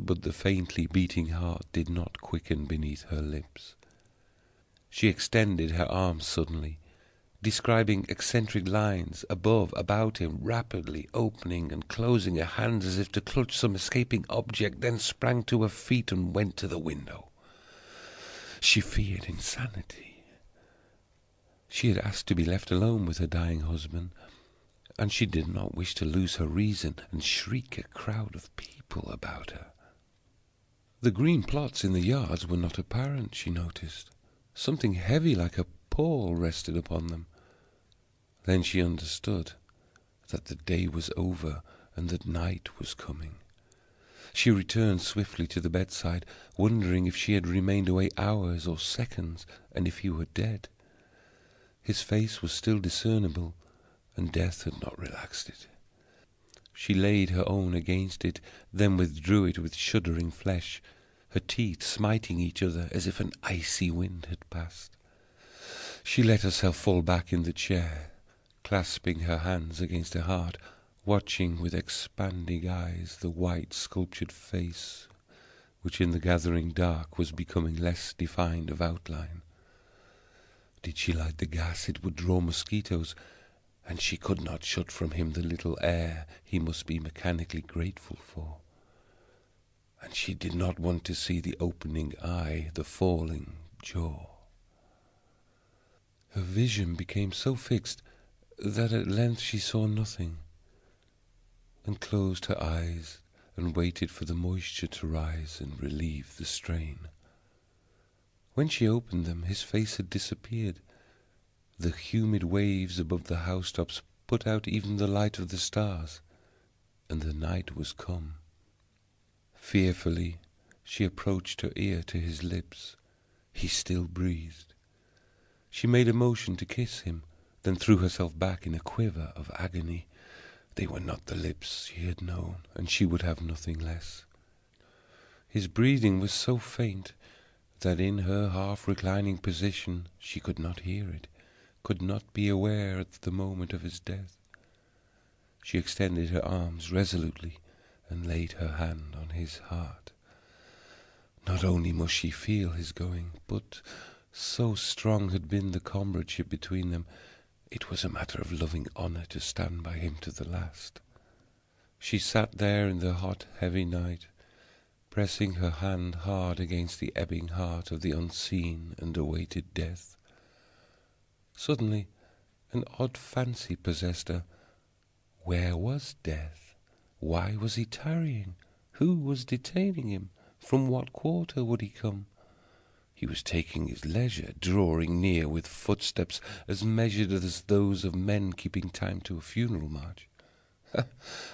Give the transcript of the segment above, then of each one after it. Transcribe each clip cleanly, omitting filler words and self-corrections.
but the faintly beating heart did not quicken beneath her lips. She extended her arms suddenly, describing eccentric lines above, about him, rapidly opening and closing her hands as if to clutch some escaping object, then sprang to her feet and went to the window. She feared insanity. She had asked to be left alone with her dying husband, and she did not wish to lose her reason and shriek a crowd of people about her. The green plots in the yards were not apparent, she noticed. Something heavy like a pall rested upon them. Then she understood that the day was over and that night was coming. She returned swiftly to the bedside, wondering if she had remained away hours or seconds, and if he were dead. His face was still discernible, and death had not relaxed it. She laid her own against it, then withdrew it with shuddering flesh, her teeth smiting each other as if an icy wind had passed. She let herself fall back in the chair, clasping her hands against her heart, watching with expanding eyes the white sculptured face, which in the gathering dark was becoming less defined of outline. Did she light the gas, it would draw mosquitoes, and she could not shut from him the little air he must be mechanically grateful for. And she did not want to see the opening eye, the falling jaw. Her vision became so fixed that at length she saw nothing, and closed her eyes and waited for the moisture to rise and relieve the strain. When she opened them, his face had disappeared. The humid waves above the housetops put out even the light of the stars, and the night was come. Fearfully, she approached her ear to his lips. He still breathed. She made a motion to kiss him, then threw herself back in a quiver of agony. They were not the lips she had known, and she would have nothing less. His breathing was so faint that in her half-reclining position she could not hear it, could not be aware at the moment of his death. She extended her arms resolutely and laid her hand on his heart. Not only must she feel his going, but so strong had been the comradeship between them, it was a matter of loving honour to stand by him to the last. She sat there in the hot, heavy night, pressing her hand hard against the ebbing heart of the unseen and awaited death. Suddenly, an odd fancy possessed her. Where was death? Why was he tarrying? Who was detaining him? From what quarter would he come? He was taking his leisure, drawing near with footsteps as measured as those of men keeping time to a funeral march.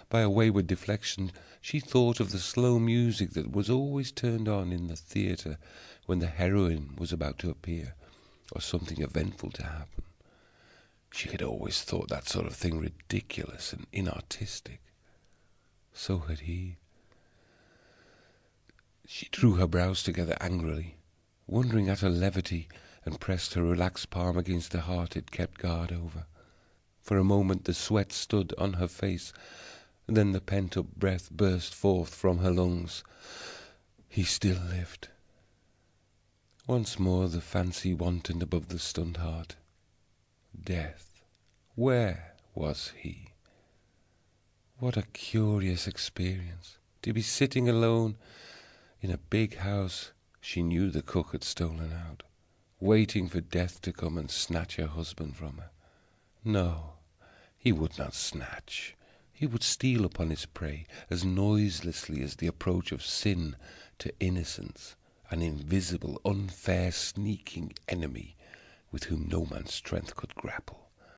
By a wayward deflection, she thought of the slow music that was always turned on in the theatre when the heroine was about to appear, or something eventful to happen. She had always thought that sort of thing ridiculous and inartistic. So had he. She drew her brows together angrily, wondering at her levity, and pressed her relaxed palm against the heart it kept guard over. For a moment the sweat stood on her face, and then the pent-up breath burst forth from her lungs. He still lived. Once more the fancy wantoned above the stunned heart. Death. Where was he? What a curious experience, to be sitting alone in a big house she knew the cook had stolen out, waiting for death to come and snatch her husband from her. No, he would not snatch. He would steal upon his prey as noiselessly as the approach of sin to innocence, an invisible, unfair, sneaking enemy with whom no man's strength could grapple.